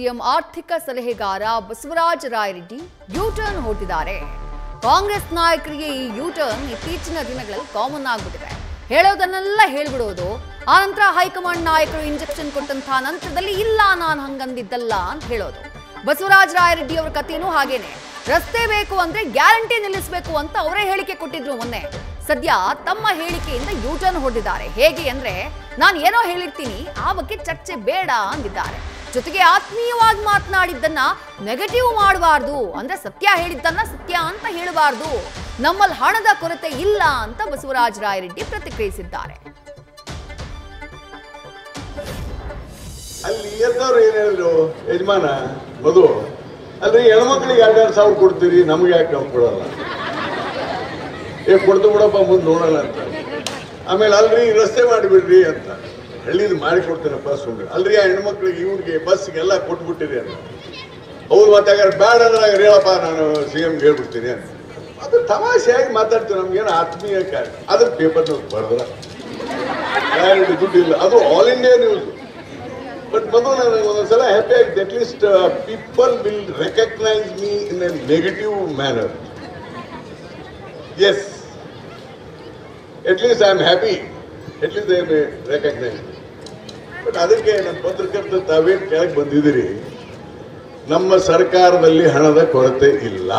CM ಆರ್ಥಿಕ ಸಲಹೆಗಾರ Basavaraj Rayareddy you-turn ಹೊರಟಿದ್ದಾರೆ. ಕಾಂಗ್ರೆಸ್ ನಾಯಕರಿಗೆ ಈ ಯೂ-ಟರ್ನ್ ಇತ್ತೀಚಿನ ದಿನಗಳಲ್ಲಿ ಕಾಮನ್ ಆಗಿಬಿಟ್ಟಿದೆ. ಹೇಳೋದನ್ನೆಲ್ಲ ಹೇಳ್ಬಿಡೋದು, ಆನಂತರ ಹೈಕಮಾಂಡ್ ನಾಯಕರು ಇಂಜೆಕ್ಷನ್ ಕೊಟ್ಟಂತಹ ನಂತರದಲ್ಲಿ ಇಲ್ಲ ನಾನು ಹಂಗಂದಿದ್ದಲ್ಲ ಅಂತ ಹೇಳೋದು. ಬಸವರಾಜ ರಾಯರೆಡ್ಡಿ ಅವರ ಕಥೆನೂ ಹಾಗೇನೆ. ರಸ್ತೆ ಬೇಕು ಅಂದ್ರೆ ಗ್ಯಾರಂಟಿ ನಿಲ್ಲಿಸಬೇಕು ಅಂತ ಅವರೇ ಹೇಳಿಕೆ ಕೊಟ್ಟಿದ್ರು ಮೊನ್ನೆ. ಸದ್ಯ ತಮ್ಮ ಹೇಳಿಕೆಯಿಂದ ಯೂ-ಟರ್ನ್ ಹೊರಟಿದ್ದಾರೆ. ಹೇಗೆ ಅಂದ್ರೆ ನಾನು ಏನೋ ಹೇಳಿರ್ತೀನಿ, ಆ ಬಗ್ಗೆ ಚರ್ಚೆ ಬೇಡ ಅಂದಿದ್ದಾರೆ. ಜೊತೆಗೆ ಆತ್ಮೀಯವಾಗಿ ಮಾತನಾಡಿದ್ದನ್ನ ನೆಗೆಟಿವ್ ಮಾಡಬಾರ್ದು, ಅಂದ್ರೆ ಸತ್ಯ ಹೇಳಿದ್ದನ್ನ ಸತ್ಯ ಅಂತ ಹೇಳಬಾರ್ದು, ನಮ್ಮಲ್ಲಿ ಹಣದ ಕೊರತೆ ಇಲ್ಲ ಅಂತ ಬಸವರಾಜ ರಾಯರೆಡ್ಡಿ ಪ್ರತಿಕ್ರಿಯಿಸಿದ್ದಾರೆ. ಅಲ್ಲಿ ಎದ್ದವ್ರು ಏನ್ ಹೇಳಿದ್ರು, ಯಜಮಾನ ಮಧು ಅಲ್ರಿ ಹೆಣ್ಮಕ್ಳಿಗೆ 2,000 ಕೊಡ್ತೀರಿ, ನಮ್ಗೆ ಯಾಕೆ ನಾವು ಕೊಡಲ್ಲ, ಕೊಡ್ತು ಬಿಡಪ್ಪ ಮುಂದೆ ನೋಡೋಣ ಅಂತ. ಆಮೇಲೆ ಅಲ್ರಿ ರಸ್ತೆ ಮಾಡಿಬಿಡ್ರಿ ಅಂತ, ಹಳ್ಳಿದು ಮಾಡಿಕೊಡ್ತೀನಪ್ಪ ಸುಮ್ಮನೆ, ಅಲ್ರಿ ಆ ಹೆಣ್ಮಕ್ಳಿಗೆ ಇವ್ರಿಗೆ ಬಸ್ಗೆಲ್ಲ ಕೊಟ್ಬಿಟ್ಟಿರಿ ಅಂತ. ಅವ್ರು ಮಾತಾಗಾರ ಬೇಡ ಅಂದ್ರೆ ಹೇಳಪ್ಪ ನಾನು CM ಹೇಳ್ಬಿಡ್ತೀನಿ ಅಂತ. ಅದು ತಮಾಷೆಯಾಗಿ ಮಾತಾಡ್ತೀವಿ, ನಮ್ಗೇನು ಆತ್ಮೀಯ ಕಾರ್ಯ. ಅದ್ರ ಪೇಪರ್ನವ್ರು ಬರ್ದ್ರ ದುಡ್ಡು ಇಲ್ಲ, ಅದು all India news. But Madhu ನನಗೆ ಒಂದೊಂದ್ಸಲ ಹ್ಯಾಪಿ ಆಗಿದೆ, at least people will recognise me in a negative manner. Yes, at least I am happy, at least I am recognise. But ಅದಕ್ಕೆ ನಮ್ಮ ಪತ್ರಕರ್ತ ತಾವೇನು ಕೆಳಗೆ ಬಂದಿದ್ದೀರಿ, ನಮ್ಮ ಸರ್ಕಾರದಲ್ಲಿ ಹಣದ ಕೊರತೆ ಇಲ್ಲ.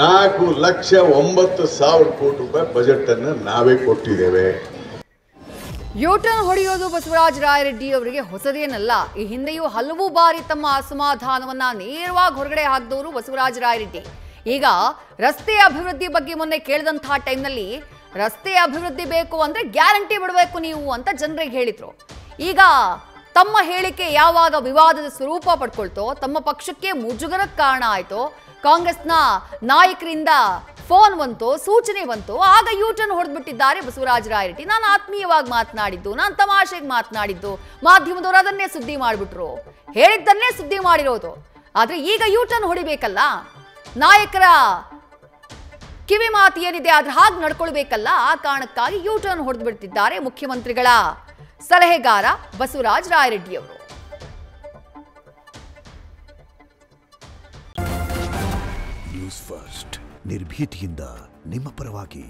4,09,000 ಕೋಟಿ ರೂಪಾಯಿ ಬಜೆಟ್ ಅನ್ನು ನಾವೇ ಕೊಟ್ಟಿದ್ದೇವೆ. ಯೂ-ಟರ್ನ್ ಹೊಡೆಯೋದು ಬಸವರಾಜ ರಾಯರೆಡ್ಡಿ ಅವರಿಗೆ ಹೊಸದೇನಲ್ಲ. ಈ ಹಿಂದೆಯೂ ಹಲವು ಬಾರಿ ತಮ್ಮ ಅಸಮಾಧಾನವನ್ನ ನೇರವಾಗಿ ಹೊರಗಡೆ ಹಾಕಿದವರು ಬಸವರಾಜ ರಾಯರೆಡ್ಡಿ. ಈಗ ರಸ್ತೆ ಅಭಿವೃದ್ಧಿ ಬಗ್ಗೆ ಮೊನ್ನೆ ಕೇಳಿದಂತಹ ಟೈಮ್ನಲ್ಲಿ ರಸ್ತೆ ಅಭಿವೃದ್ಧಿ ಬೇಕು ಅಂದ್ರೆ ಗ್ಯಾರಂಟಿ ಬಿಡಬೇಕು ನೀವು ಅಂತ ಜನರಿಗೆ ಹೇಳಿದ್ರು. ಈಗ ತಮ್ಮ ಹೇಳಿಕೆ ಯಾವಾಗ ವಿವಾದದ ಸ್ವರೂಪ ಪಡ್ಕೊಳ್ತೋ, ತಮ್ಮ ಪಕ್ಷಕ್ಕೆ ಮುಜುಗರಕ್ಕೆ ಕಾರಣ ಆಯ್ತೋ, ಕಾಂಗ್ರೆಸ್ನ ನಾಯಕರಿಂದ ಫೋನ್ ಬಂತು, ಸೂಚನೆ ಬಂತು, ಆಗ ಯೂ-ಟರ್ನ್ ಹೊಡೆದ್ಬಿಟ್ಟಿದ್ದಾರೆ ಬಸವರಾಜ ರಾಯರೆಡ್ಡಿ. ನಾನು ಆತ್ಮೀಯವಾಗಿ ಮಾತನಾಡಿದ್ದು, ನಾನು ತಮಾಷೆಗೆ ಮಾತನಾಡಿದ್ದು, ಮಾಧ್ಯಮದವರು ಅದನ್ನೇ ಸುದ್ದಿ ಮಾಡಿಬಿಟ್ರು, ಹೇಳಿದ್ದನ್ನೇ ಸುದ್ದಿ ಮಾಡಿರೋದು. ಆದ್ರೆ ಈಗ ಯೂ-ಟರ್ನ್ ಹೊಡಿಬೇಕಲ್ಲ, ನಾಯಕರ ಕಿವಿ ಮಾತು ಏನಿದೆ ಆದ್ರೆ ಹಾಗೆ ನಡ್ಕೊಳ್ಬೇಕಲ್ಲ, ಆ ಕಾರಣಕ್ಕಾಗಿ ಯೂ-ಟರ್ನ್ ಹೊಡೆದು ಬಿಡ್ತಿದ್ದಾರೆ ಮುಖ್ಯಮಂತ್ರಿಗಳ ಸಲಹೆಗಾರ ಬಸವರಾಜ ರಾಯರೆಡ್ಡಿ ಅವರು. ನ್ಯೂಸ್ ಫಸ್ಟ್ ನಿರ್ಭೀತಿಯಿಂದ ನಿಮ್ಮ ಪರವಾಗಿ.